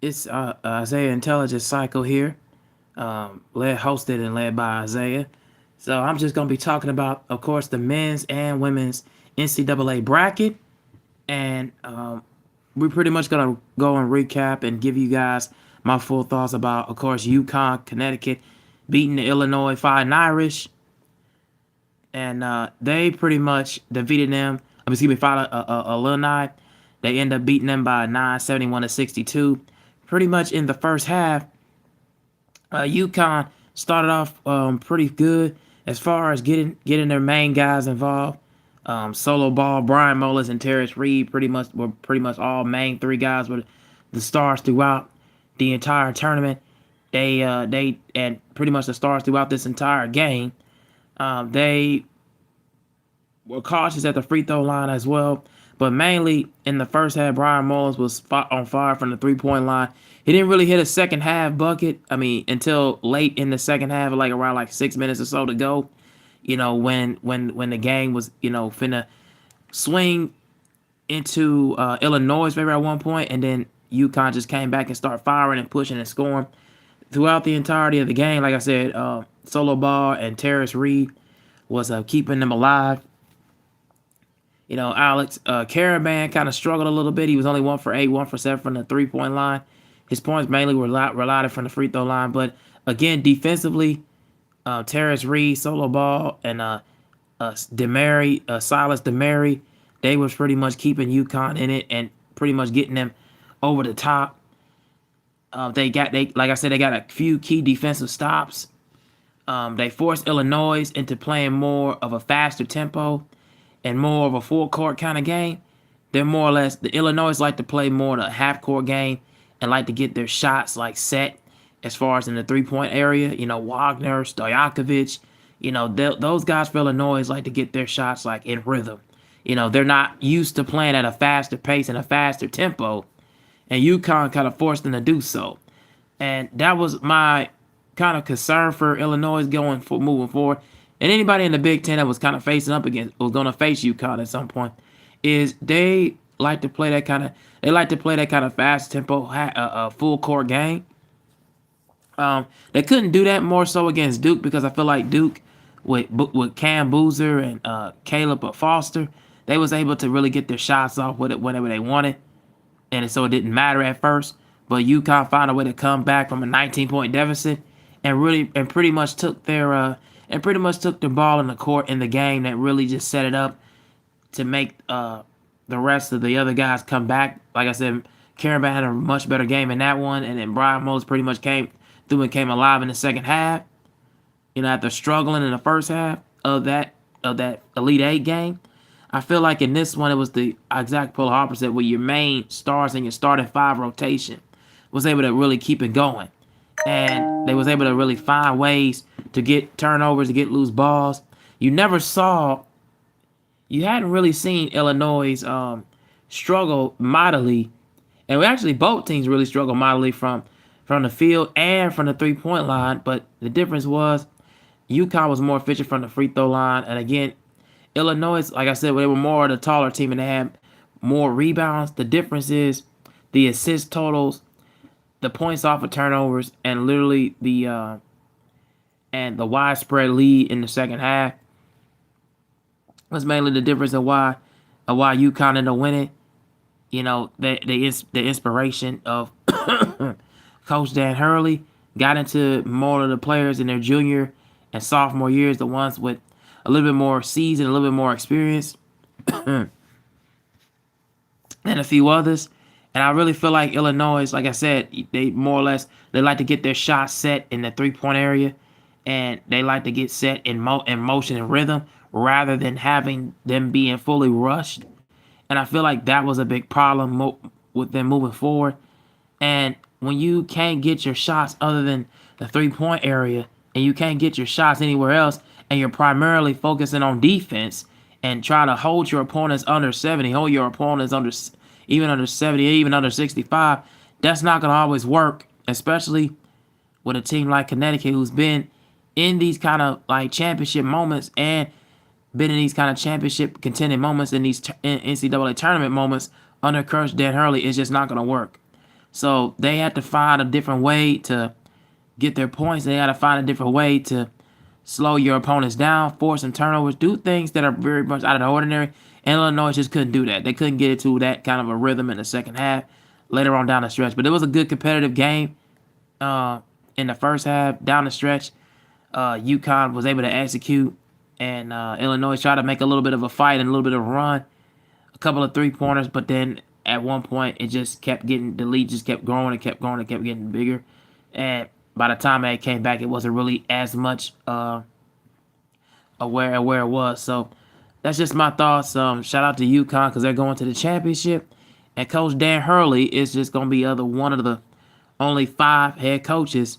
It's Isaiah Intelligence Cycle here, hosted and led by Isaiah. So I'm just gonna be talking about, of course, the men's and women's NCAA bracket, and we're pretty much gonna go and recap and give you guys my full thoughts about, of course, UConn, Connecticut beating the Illinois Fighting Irish, and they pretty much defeated them. Excuse me, Fighting Illini. They end up beating them by 9, 71 to 62. Pretty much in the first half, UConn started off pretty good as far as getting their main guys involved. Solo Ball, Brian Molas, and Terrence Reed were pretty much all main three guys were the stars throughout the entire tournament. They and pretty much the stars throughout this entire game. They were cautious at the free throw line as well, but mainly in the first half, Brian Mullins was on fire from the 3-point line. He didn't really hit a second half bucket. I mean, until late in the second half, like around like 6 minutes or so to go. When the game was finna swing into Illinois' favor at one point, and then UConn just came back and started firing and pushing and scoring throughout the entirety of the game. Like I said, Solo Ball and Terrence Reed was keeping them alive. Alex Caravan kind of struggled a little bit. He was only 1 for 8, 1 for 7 from the 3-point line. His points mainly were relied from the free throw line. But again, defensively, Terrence Reed, Solo Ball, and Silas Demary, they was pretty much keeping UConn in it and pretty much getting them over the top. Like I said, they got a few key defensive stops. They forced Illinois into playing more of a faster tempo and more of a full court kind of game. They're more or less, the Illinois like to play more of a half court game and like to get their shots like set as far as in the 3-point area. Wagner, Stojakovic, those guys for Illinois like to get their shots like in rhythm. They're not used to playing at a faster pace and a faster tempo, and UConn kind of forced them to do so. And that was my kind of concern for Illinois moving forward. And anybody in the Big Ten that was kind of facing up against was going to face UConn at some point, is they like to play that kind of fast tempo, full court game. They couldn't do that more so against Duke, because I feel like Duke with Cam Boozer and Caleb Foster, they was able to really get their shots off with it whenever they wanted, and so it didn't matter at first. But UConn found a way to come back from a 19-point deficit and pretty much took their ball in the court in the game that really just set it up to make the rest of the other guys come back. Like I said, Caravan had a much better game in that one, and then Brian Moses pretty much came through and came alive in the second half. After struggling in the first half of that Elite Eight game, I feel like in this one it was the exact polar opposite, where your main stars and your starting 5 rotation was able to really keep it going, and they was able to really find ways to get turnovers, to get loose balls. You hadn't really seen Illinois struggle mightily, and both teams really struggled mightily from the field and from the 3-point line. But the difference was UConn was more efficient from the free throw line, and again, Illinois, like I said, they were more of the taller team and they had more rebounds. The difference is the assist totals, the points off of turnovers, and literally the widespread lead in the second half was mainly the difference of why UConn ended up winning. The inspiration of Coach Dan Hurley got into more of the players in their junior and sophomore years, the ones with a little bit more season, a little bit more experience, and a few others. And I really feel like Illinois, like I said, they more or less, they like to get their shots set in the 3-point area, and they like to get set in motion and rhythm rather than having them being fully rushed. And I feel like that was a big problem with them moving forward. And when you can't get your shots other than the 3-point area, and you can't get your shots anywhere else, and you're primarily focusing on defense and trying to hold your opponents under 70, hold your opponents under 70, even under 65, that's not going to always work, especially with a team like Connecticut, who's been in these kind of like championship moments and been in these kind of championship contending moments in these NCAA tournament moments under Coach Dan Hurley. Is just not going to work. So they had to find a different way to get their points. They had to find a different way to slow your opponents down, force some turnovers, do things that are very much out of the ordinary. And Illinois just couldn't do that. They couldn't get it to that kind of a rhythm in the second half later on down the stretch. But it was a good competitive game in the first half. Down the stretch, UConn was able to execute, and Illinois tried to make a little bit of a fight and a little bit of a run, a couple of three-pointers, but then at one point it just kept getting, the lead just kept growing and kept growing and kept getting bigger. And by the time it came back, it wasn't really as much aware of where it was. So that's just my thoughts. Shout out to UConn because they're going to the championship. And Coach Dan Hurley is just going to be one of the only 5 head coaches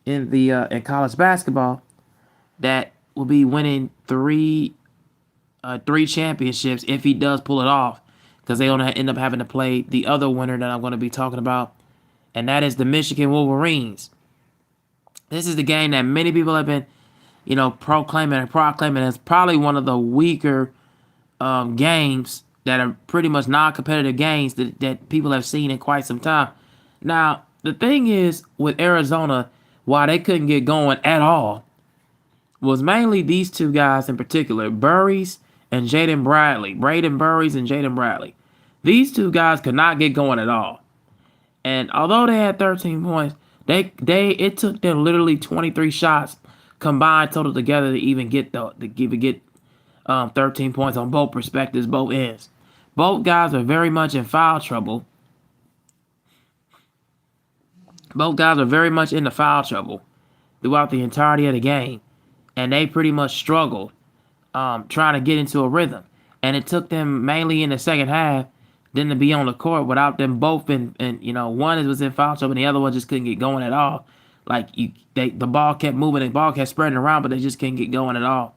in college basketball that will be winning three championships if he does pull it off, because they're going to end up having to play the other winner that I'm going to be talking about, and that is the Michigan Wolverines. This is the game that many people have been, proclaiming as probably one of the weaker games that are pretty much non-competitive games that people have seen in quite some time. Now, the thing is with Arizona, why they couldn't get going at all was mainly these 2 guys in particular, Burries and Jaden Bradley. Braden Burries and Jaden Bradley. These 2 guys could not get going at all. And although they had 13 points, it took them literally 23 shots combined total together to even get 13 points on both perspectives, both ends. Both guys are very much in foul trouble. Both guys are very much into foul trouble throughout the entirety of the game. And they pretty much struggled trying to get into a rhythm. And it took them mainly in the second half then to be on the court without them both one was in foul trouble and the other one just couldn't get going at all. Like the ball kept moving, the ball kept spreading around, but they just couldn't get going at all.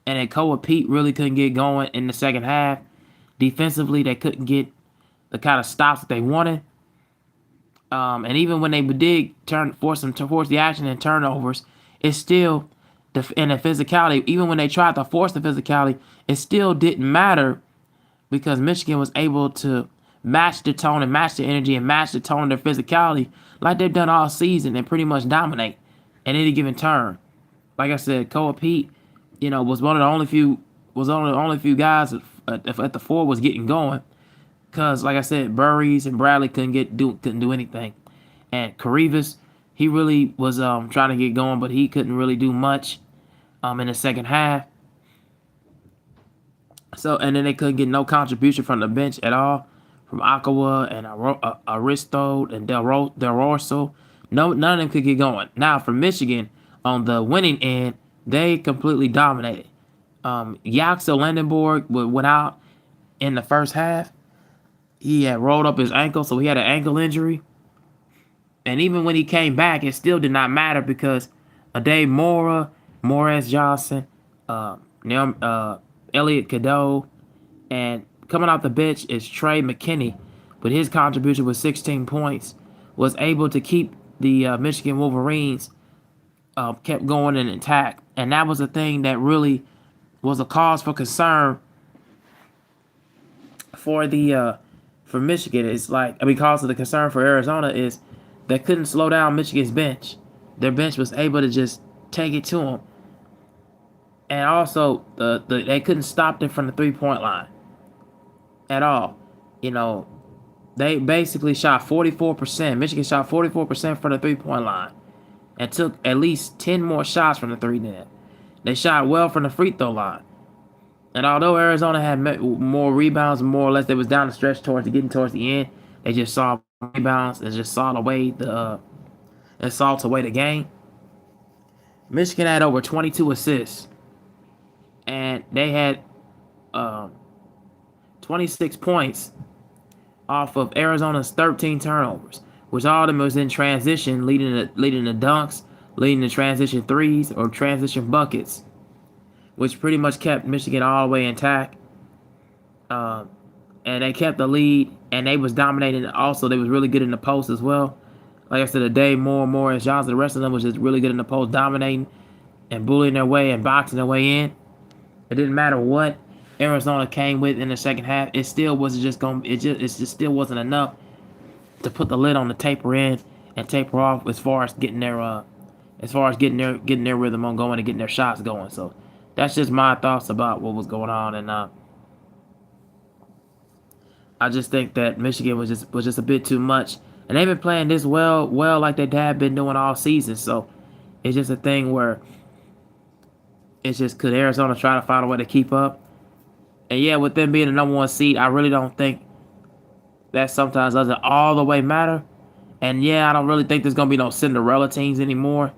And then Koa Pete really couldn't get going in the second half. Defensively, they couldn't get the kind of stops that they wanted. And even when they did force the action and turnovers, it's still in the physicality. Even when they tried to force the physicality, it still didn't matter because Michigan was able to match the tone and match the energy and match the tone of their physicality like they've done all season and pretty much dominate at any given turn. Like I said, Koa Pete, was one of the only few guys at the 4 was getting going. Because, like I said, Burries and Bradley couldn't do anything. And Karivas, he really was trying to get going, but he couldn't really do much in the second half. So, and then they couldn't get no contribution from the bench at all, from Akawa and Aristo and Del Rosso. None of them could get going. Now, for Michigan, on the winning end, they completely dominated. Yaxel Landenborg went out in the first half. He had rolled up his ankle, so he had an ankle injury. And even when he came back, it still did not matter because Ade Mora, Morris Johnson, Elliot Cadeau, and coming off the bench is Trey McKinney, but his contribution was 16 points, was able to keep the Michigan Wolverines kept going in attack. And that was the thing that really was a cause for concern for Michigan. It's cause of the concern for Arizona is they couldn't slow down Michigan's bench. Their bench was able to just take it to them. And also, they couldn't stop them from the 3-point line at all. They basically shot 44%. Michigan shot 44% from the 3-point line and took at least 10 more shots from the 3-net. They shot well from the free throw line. And although Arizona had more rebounds, more or less, they was down the stretch getting towards the end. They just saw rebounds and just sawed away the game. Michigan had over 22 assists, and they had 26 points off of Arizona's 13 turnovers, which all of them was in transition, leading to dunks, leading to transition threes or transition buckets, which pretty much kept Michigan all the way intact. And they kept the lead, and they was dominating. Also, they was really good in the post as well. Like I said, Ade Morris Johnson, the rest of them was just really good in the post, dominating and bullying their way and boxing their way in. It didn't matter what Arizona came with in the second half. It still wasn't just going. It just still wasn't enough to put the lid on the taper in and taper off as far as getting their rhythm on going and getting their shots going. So that's just my thoughts about what was going on, and I just think that Michigan was just a bit too much, and they've been playing this well like they have been doing all season. So it's just a thing where it's just could Arizona try to find a way to keep up, and yeah, with them being the number one seed, I really don't think that sometimes doesn't all the way matter. And yeah, I don't really think there's gonna be no Cinderella teams anymore.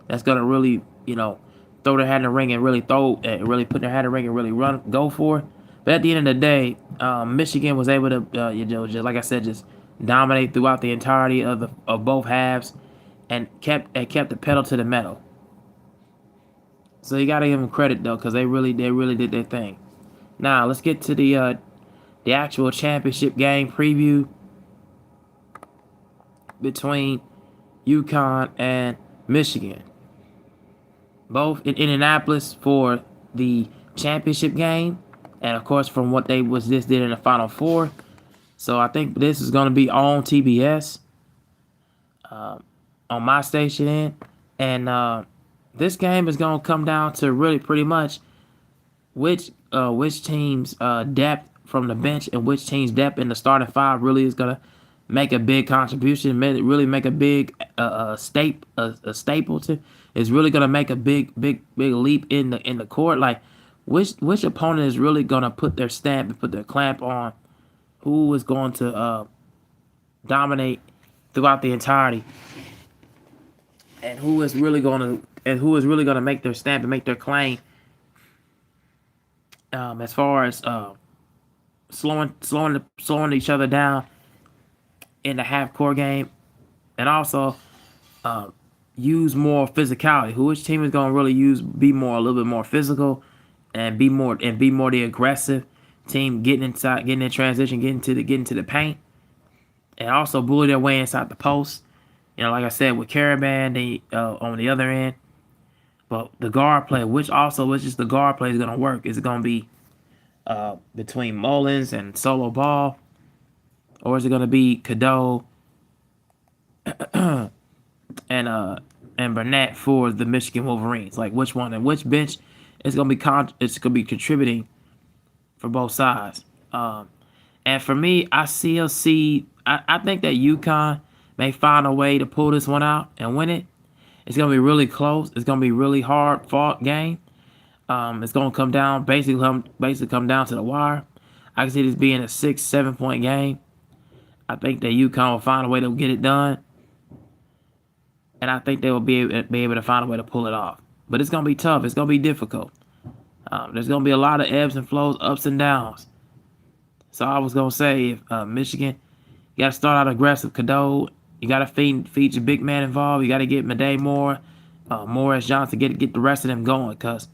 That's gonna really, throw their hat in the ring and really put their hat in the ring and really go for it. But at the end of the day, Michigan was able to, just like I said, just dominate throughout the entirety of both halves, and kept the pedal to the metal. So you gotta give them credit though, because they really did their thing. Now let's get to the actual championship game preview between UConn and Michigan. Both in Indianapolis for the championship game, and of course from what they just did in the Final Four. So I think this is going to be on TBS, on my station and this game is going to come down to really pretty much which team's depth from the bench and which team's depth in the starting five really is going to make a big contribution, really make a big staple to. Is really gonna make a big leap in the court. Like which opponent is really gonna put their stamp and put their clamp on who is going to dominate throughout the entirety, and who is really gonna make their stamp and make their claim, as far as slowing each other down in the half court game, and also use more physicality. Which team is going to really be a little bit more physical, and be more the aggressive team, getting inside, getting in transition, getting to the paint, and also bully their way inside the post. Like I said, with Caravan, on the other end. But the guard play, which is the guard play is going to work. Is it going to be between Mullins and Solo Ball, or is it going to be Cadeau and Burnett for the Michigan Wolverines? Like which one and which bench is gonna be contributing for both sides. And for me, I think that UConn may find a way to pull this one out and win it. It's gonna be really close. It's gonna be really hard fought game. It's gonna come down come down to the wire. I can see this being a 6-7 point game. I think that UConn will find a way to get it done. And I think they will be able to find a way to pull it off. But it's going to be tough. It's going to be difficult. There's going to be a lot of ebbs and flows, ups and downs. So I was going to say, if Michigan, you got to start out aggressive. Cadeau, you got to feed your big man involved. You got to get Madej Moore, Morris Johnson, get the rest of them going. Because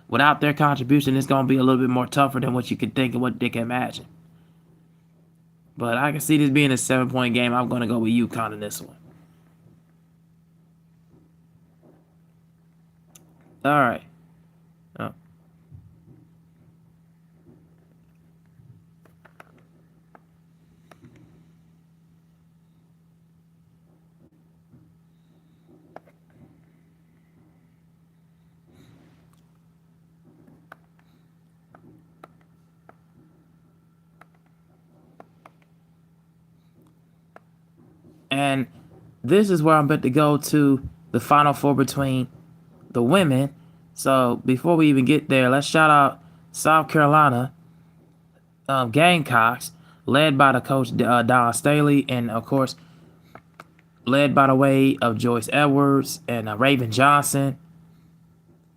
without their contribution, it's going to be a little bit more tougher than what you could think and what they can imagine. But I can see this being a 7-point game. I'm going to go with UConn in this one. All right. And this is where I'm about to go to the Final Four between the women. So before we even get there, let's shout out South Carolina Gamecocks, led by the coach Don Staley, and of course led by the way of Joyce Edwards and Raven Johnson,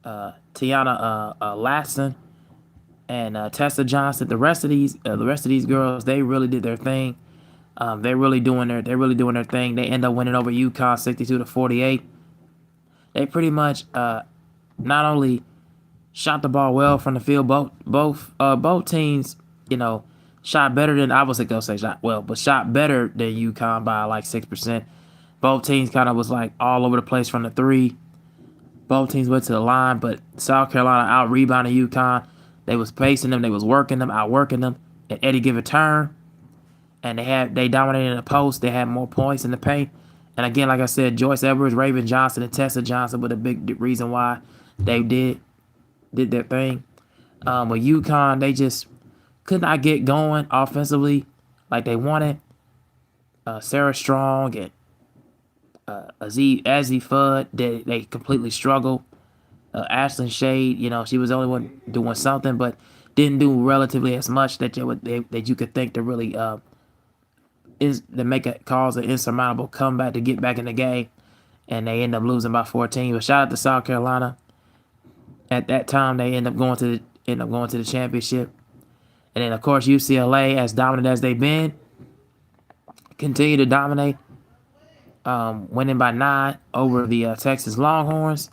Tiana Latson, and Tessa Johnson. The rest of these girls, they really did their thing. They're really doing their thing. They end up winning over UConn 62-48. They pretty much not only shot the ball well from the field, both teams, shot better than, I wasn't gonna say shot well, but shot better than UConn by like 6%. Both teams kind of was like all over the place from the three. Both teams went to the line, but South Carolina out rebounded UConn. They was pacing them, they was working them, outworking them at any given turn. and they dominated in the post. They had more points in the paint. And again, like I said, Joyce Edwards, Raven Johnson, and Tessa Johnson were the big reason why they did their thing. With UConn, they just could not get going offensively like they wanted. Sarah Strong and Azzy Fudd, they completely struggled. Ashlyn Shade, she was the only one doing something, but didn't do relatively as much that you could think to really cause an insurmountable comeback to get back in the game, and they end up losing by 14. But shout out to South Carolina. At that time, they end up going to the championship, and then of course UCLA, as dominant as they've been, continue to dominate, winning by 9 over the Texas Longhorns.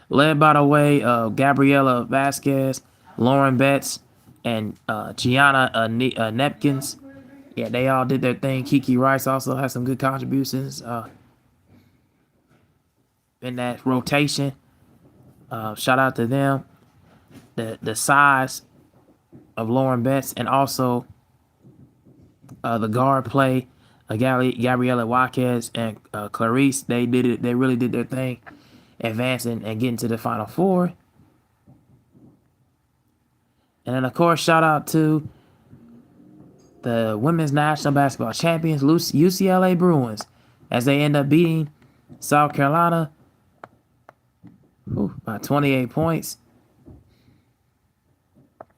Led by the way of Gabriela Vasquez, Lauren Betts, and Gianna Nepkins. Yeah, they all did their thing. Kiki Rice also has some good contributions in that rotation. Shout out to them. The size of Lauren Betts and also the guard play, Gabriela Vasquez and Clarice. They did it. They really did their thing, advancing and getting to the Final Four. And then, of course, shout out to the women's national basketball champions, UCLA Bruins, as they end up beating South Carolina by 28 points.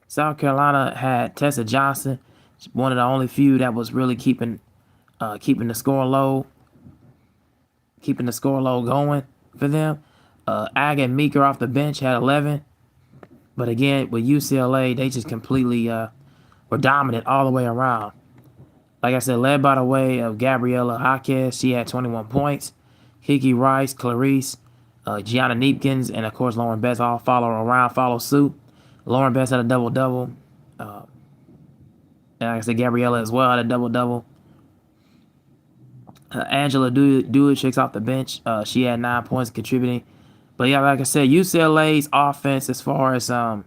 South Carolina had Tessa Johnson, one of the only few that was really keeping the score low going for them. Aga and Meeker off the bench had 11. But again, with UCLA, they just completely were dominant all the way around. Like I said, led by the way of Gabriela Vasquez, she had 21 points. Kiki Rice, Clarice, Gianna Nepkins, and of course Lauren Betts all follow suit. Lauren Betts had a double-double. And like I said, Gabriela as well had a double-double. Angela Duick off the bench. She had 9 points contributing. But yeah, like I said, UCLA's offense as far as by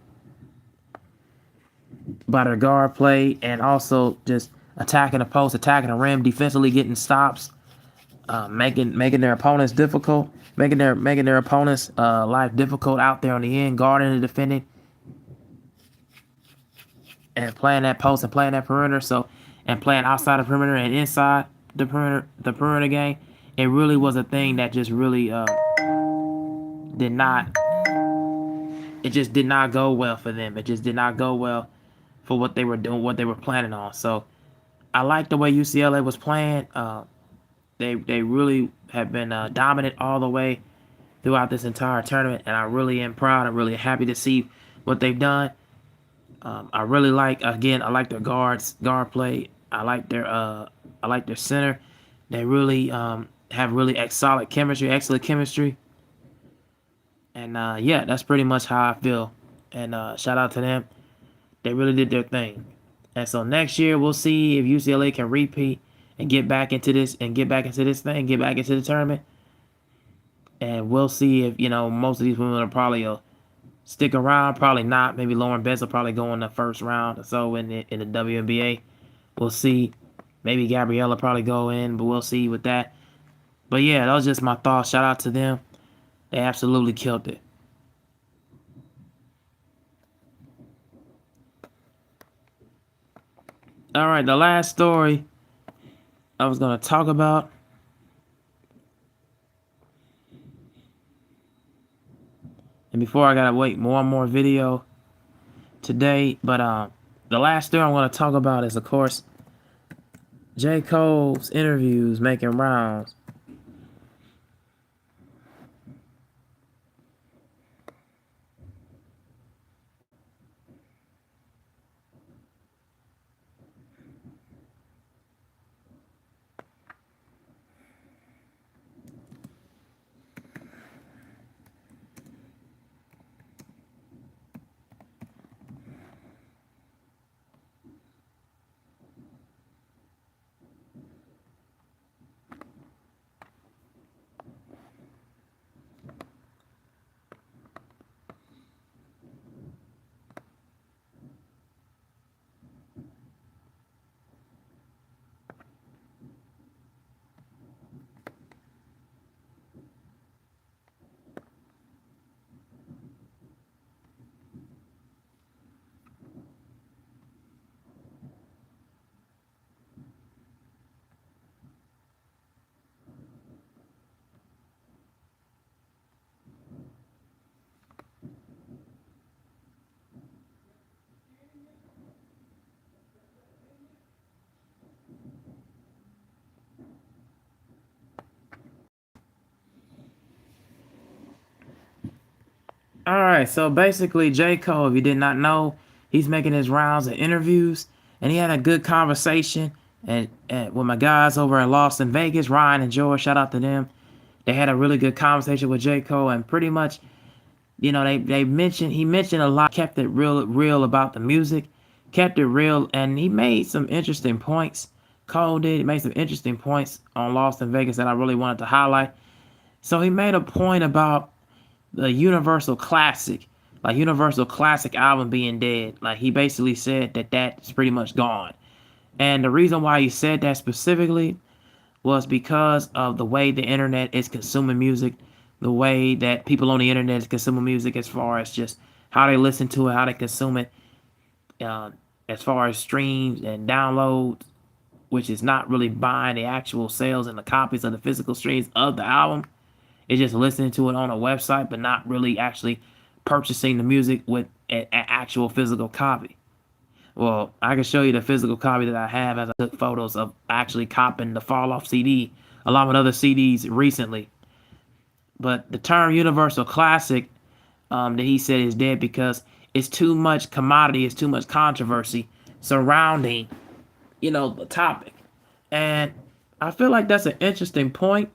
their guard play and also just attacking the post, attacking the rim, defensively getting stops, making their opponents difficult, making their opponents life difficult out there on the end, guarding and defending, and playing that post and playing that perimeter. So and playing outside the perimeter and inside the perimeter game. It really was a thing that just really did not go well for them. It just did not go well for what they were doing, what they were planning on. So I like the way UCLA was playing. They really have been dominant all the way throughout this entire tournament, and I really am proud. I'm really happy to see what they've done. I really like their guard play. I like their center. They really have really excellent chemistry. And yeah, that's pretty much how I feel. And shout out to them. They really did their thing. And so next year we'll see if UCLA can repeat and get back into this thing, get back into the tournament. And we'll see if, most of these women will probably stick around, probably not. Maybe Lauren Betts will probably go in the first round or so in the WNBA. We'll see. Maybe Gabriella probably go in, but we'll see with that. But yeah, that was just my thoughts. Shout out to them. They absolutely killed it. All right, the last story I was going to talk about. And before I got to wait one more video today. But the last story I'm going to talk about is, of course, J. Cole's interviews making rounds. All right, so basically, J. Cole, if you did not know, he's making his rounds of interviews, and he had a good conversation and with my guys over at Lost in Vegas, Ryan and George. Shout out to them. They had a really good conversation with J. Cole, and pretty much, they mentioned he mentioned a lot, kept it real about the music, kept it real, and he made some interesting points. Cole did. He made some interesting points on Lost in Vegas that I really wanted to highlight. So he made a point about the Universal Classic album being dead. Like he basically said that that's pretty much gone. And the reason why he said that specifically was because of the way the internet is consuming music, the way that people on the internet is consuming music as far as just how they listen to it, how they consume it, uh, as far as streams and downloads, which is not really buying the actual sales and the copies of the physical streams of the album. It's just listening to it on a website, but not really actually purchasing the music with an actual physical copy. Well, I can show you the physical copy that I have as I took photos of actually copying the Fall Off CD along with other CDs recently. But the term Universal Classic that he said is dead because it's too much commodity, it's too much controversy surrounding, the topic. And I feel like that's an interesting point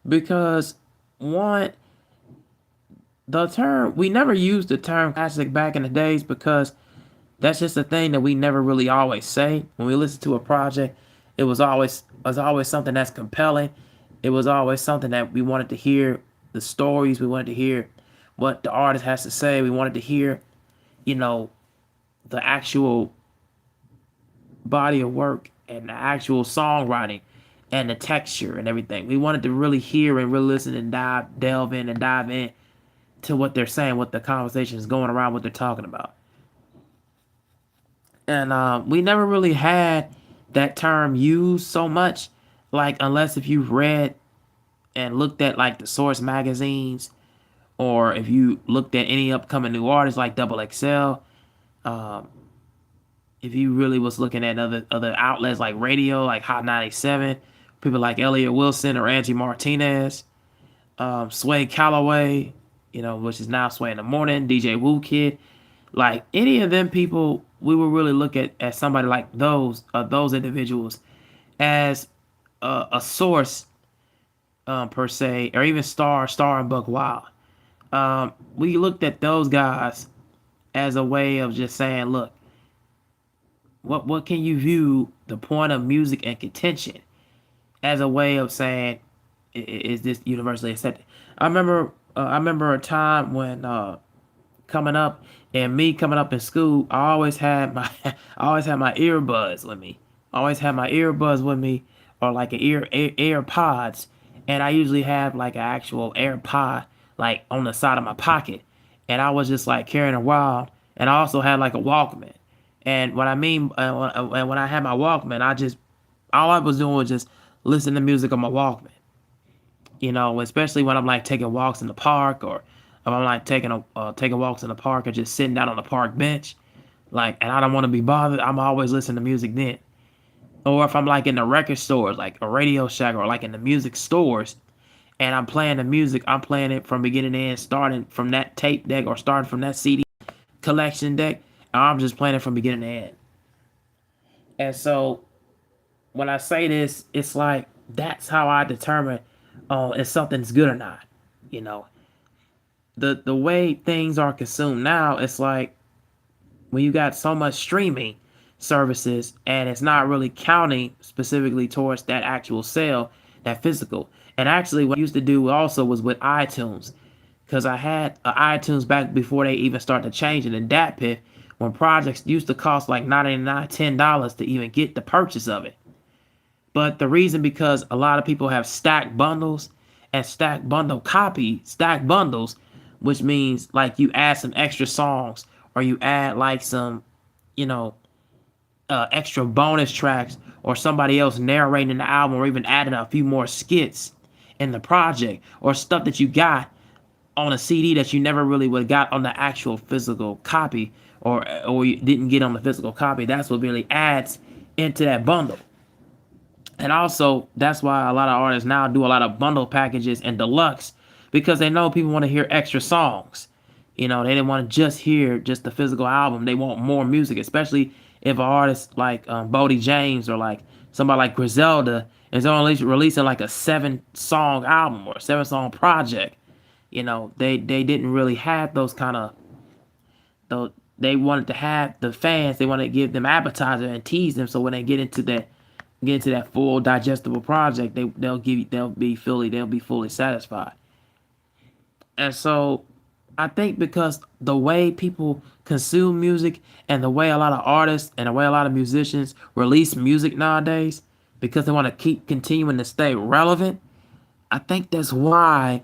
because one, we never used the term classic back in the days because that's just a thing that we never really always say. When we listen to a project, it was always something that's compelling. It was always something that we wanted to hear the stories, we wanted to hear what the artist has to say, we wanted to hear, you know, the actual body of work and the actual songwriting and the texture and everything. We wanted to really hear and really listen and delve in and dive in to what they're saying, what the conversation is going around, what they're talking about. And we never really had that term used so much, like unless if you've read and looked at like the Source magazines, or if you looked at any upcoming new artists like Double XL, um, if you really was looking at other outlets like radio, like Hot 97, people like Elliot Wilson or Angie Martinez, Sway Calloway, which is now Sway in the Morning, DJ Woo Kid, like any of them people, we would really look at somebody like those individuals as a source, per se, or even Star and Buck Wild. We looked at those guys as a way of just saying, look, what can you view the point of music and contention as a way of saying, is this universally accepted? I remember a time when coming up and me coming up in school, I always had my I always had my earbuds with me. I always had my earbuds with me, or like AirPods, and I usually have like an actual AirPod like on the side of my pocket, and I was just like carrying around, and I also had like a Walkman. And what I mean, when I had my Walkman, all I was doing was just listening to music on my Walkman. Especially when I'm like taking walks in the park, or if I'm like taking walks in the park or just sitting down on the park bench, like, and I don't want to be bothered, I'm always listening to music then. Or if I'm like in the record stores, like a Radio Shack, or like in the music stores, and I'm playing the music, I'm playing it from beginning to end, starting from that tape deck or starting from that CD collection deck, and I'm just playing it from beginning to end. And so when I say this, it's like that's how I determine if something's good or not. You know, the way things are consumed now, it's like when you got so much streaming services and it's not really counting specifically towards that actual sale, that physical. And actually, what I used to do also was with iTunes, because I had iTunes back before they even started changing in DatPiff, when projects used to cost like $99, $10 to even get the purchase of it. But the reason, because a lot of people have stacked bundles and stacked bundles, which means like you add some extra songs, or you add like some, you know, extra bonus tracks, or somebody else narrating the album, or even adding a few more skits in the project, or stuff that you got on a CD that you never really would have got on the actual physical copy, or you didn't get on the physical copy. That's what really adds into that bundle. And also, that's why a lot of artists now do a lot of bundle packages and deluxe, because they know people want to hear extra songs. You know, they didn't want to just hear just the physical album. They want more music, especially if an artist like Bodie James or like somebody like Griselda is only releasing like a 7-song album or a 7-song project. You know, they didn't really have those kind of though. They wanted to have the fans. They wanted to give them appetizer and tease them. So when they get into that full digestible project, they'll be fully satisfied. And so I think because the way people consume music and the way a lot of artists and the way a lot of musicians release music nowadays, because they want to keep continuing to stay relevant, I think that's why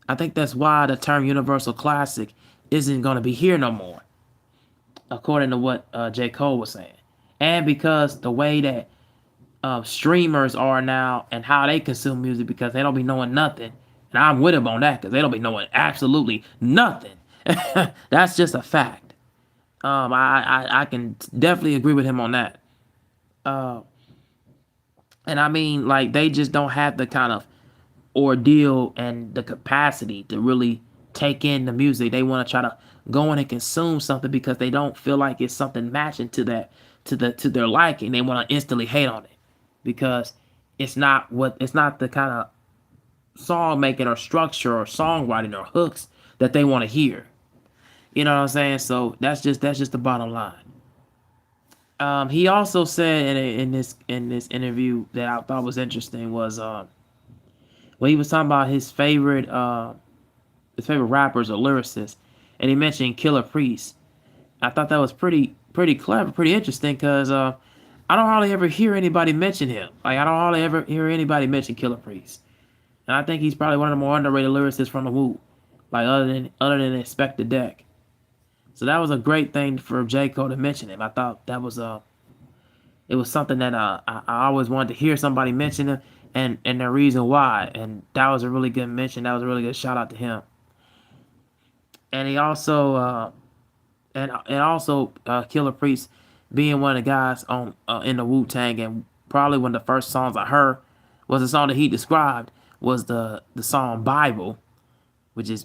the term universal classic isn't going to be here no more, according to what J. Cole was saying. And because the way that streamers are now and how they consume music, because they don't be knowing nothing. And I'm with them on that because they don't be knowing absolutely nothing. That's just a fact. I can definitely agree with him on that. Uh, and I mean, like, they just don't have the kind of ordeal and the capacity to really take in the music. They want to try to go in and consume something because they don't feel like it's something matching to that to their liking. They want to instantly hate on it because it's not the kind of song making or structure or songwriting or hooks that they want to hear. You know what I'm saying? So that's just the bottom line. He also said in this interview that I thought was interesting was when he was talking about his favorite rappers or lyricists, and he mentioned Killer Priest. I thought that was pretty clever, pretty interesting because I don't hardly ever hear anybody mention him. Like I don't hardly ever hear anybody mention Killer Priest, and I think he's probably one of the more underrated lyricists from the Wu, like other than Inspect the Deck. So that was a great thing for J. Cole to mention him. I thought that was it was something that I always wanted to hear somebody mention him and the reason why. And that was a really good mention. That was a really good shout out to him. And he also and also Killer Priest being one of the guys on in the Wu Tang, and probably one of the first songs I heard was the song that he described was the song Bible, which is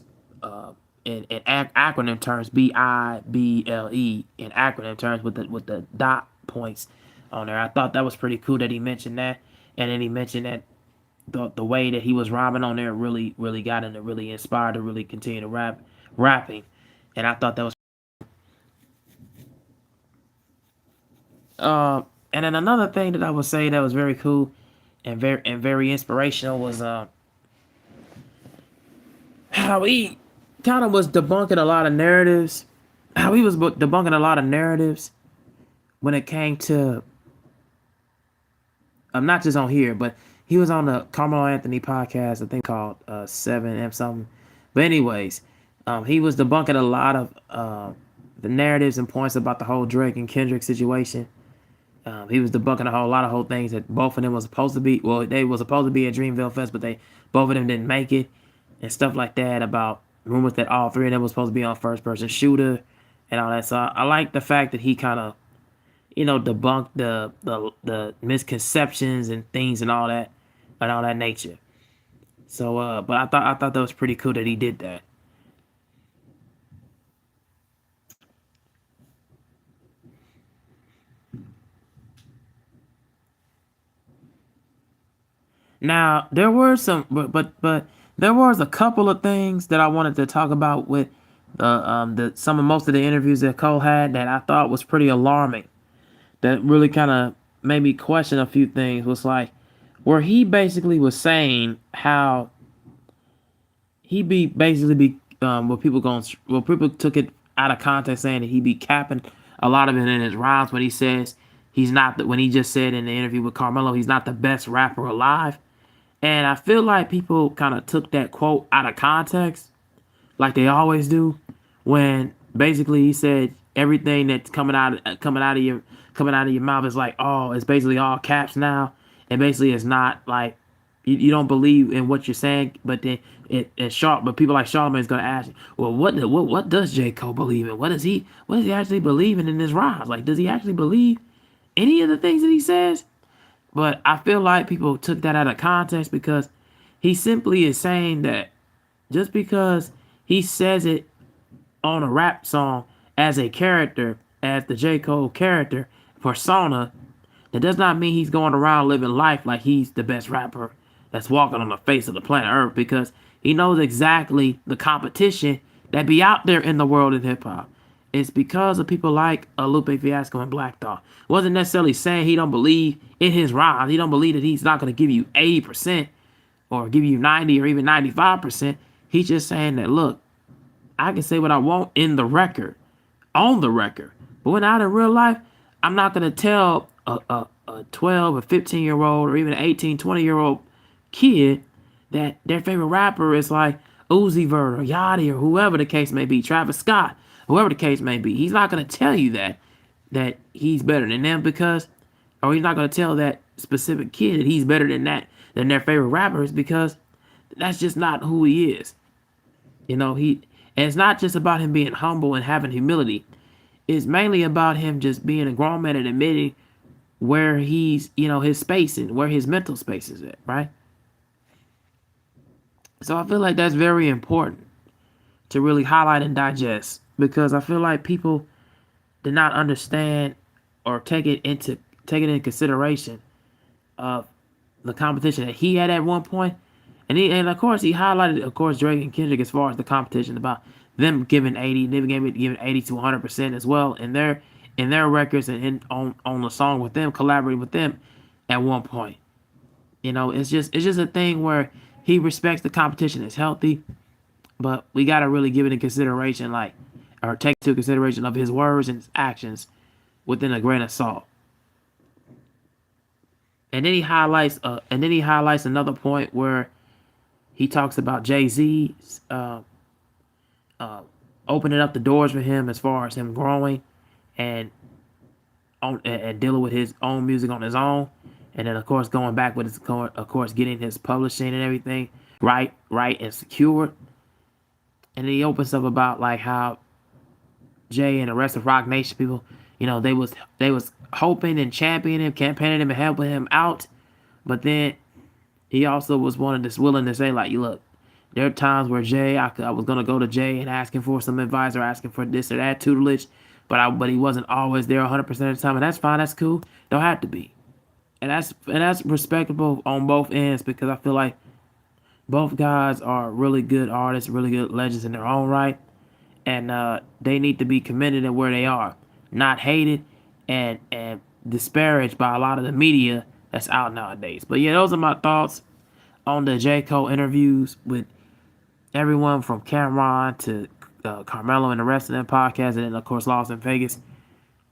in acronym terms Bible in acronym terms with the dot points on there. I thought that was pretty cool that he mentioned that, and then he mentioned that the way that he was rhyming on there really got him to really inspired to really continue to rapping, and I thought that was. And then another thing that I would say that was very cool and very inspirational was how he kind of was debunking a lot of narratives. How he was debunking a lot of narratives when it came to not just on here, but he was on the Carmelo Anthony podcast, I think called 7M something. But anyways, he was debunking a lot of the narratives and points about the whole Drake and Kendrick situation. He was debunking a lot of whole things that both of them was supposed to be. Well, they was supposed to be at Dreamville Fest, but both of them didn't make it, and stuff like that about rumors that all three of them was supposed to be on First Person Shooter and all that. So I like the fact that he kind of debunked the misconceptions and things and all that nature. So but I thought that was pretty cool that he did that. Now there were some, but there was a couple of things that I wanted to talk about with the some of most of the interviews that Cole had that I thought was pretty alarming. That really kind of made me question a few things. Was like where he basically was saying how he be basically be where people took it out of context saying that he be capping a lot of it in his rhymes when he says he's not when he just said in the interview with Carmelo he's not the best rapper alive. And I feel like people kind of took that quote out of context, like they always do, when basically he said everything that's coming out of your mouth is like it's basically all caps now, and basically it's not like you don't believe in what you're saying, but then but people like Charlamagne is gonna ask you, well, what does J. Cole believe in? What is he actually believing in his rhymes? Like, does he actually believe any of the things that he says? But I feel like people took that out of context because he simply is saying that just because he says it on a rap song as a character, as the J. Cole character, persona, that does not mean he's going around living life like he's the best rapper that's walking on the face of the planet Earth, because he knows exactly the competition that be out there in the world in hip hop. It's because of people like Lupe Fiasco and Black Thought. Wasn't necessarily saying he don't believe in his rhymes. He don't believe that he's not going to give you 80% or give you 90 or even 95%. He's just saying that, look, I can say what I want in the record, on the record. But when out in real life, I'm not going to tell a 12 or 15-year-old or even an 18, 20-year-old kid that their favorite rapper is like Uzi Vert or Yachty or whoever the case may be, Travis Scott, whoever the case may be. He's not going to tell you that he's better than them, because, or he's not going to tell that specific kid that he's better than their favorite rappers, because that's just not who he is. And it's not just about him being humble and having humility. It's mainly about him just being a grown man and admitting where he's, his space and where his mental space is at, right? So I feel like that's very important to really highlight and digest, because I feel like people did not understand or take it into consideration of the competition that he had at one point. And of course he highlighted, of course, Drake and Kendrick as far as the competition, about them giving 80, they giving 80 to 100% as well in their records, and on the song with them, collaborating with them at one point. It's just a thing where he respects the competition. It's healthy, but we gotta really give it in consideration, or take into consideration of his words and his actions within a grain of salt. And then he highlights another point where he talks about Jay-Z opening up the doors for him as far as him growing and dealing with his own music on his own, and then of course going back with getting his publishing and everything right and secured. And then he opens up about like how Jay and the rest of Rock Nation people, they was hoping and championing him, campaigning him, and helping him out, but then he also was one that's willing to say, like, look, there are times where Jay, I was gonna go to Jay and asking for some advice or asking for this or that tutelage, but he wasn't always there 100% of the time, and that's fine, that's cool. Don't have to be, and that's respectable on both ends, because I feel like both guys are really good artists, really good legends in their own right, and they need to be commended at where they are, not hated and disparaged by a lot of the media that's out nowadays. But yeah, those are my thoughts on the J. Cole interviews with everyone from Cameron to Carmelo and the rest of them podcasts, and then of course Las Vegas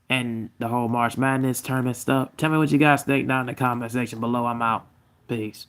and the whole March Madness tournament stuff. Tell me what you guys think down in the comment section below. I'm out. Peace.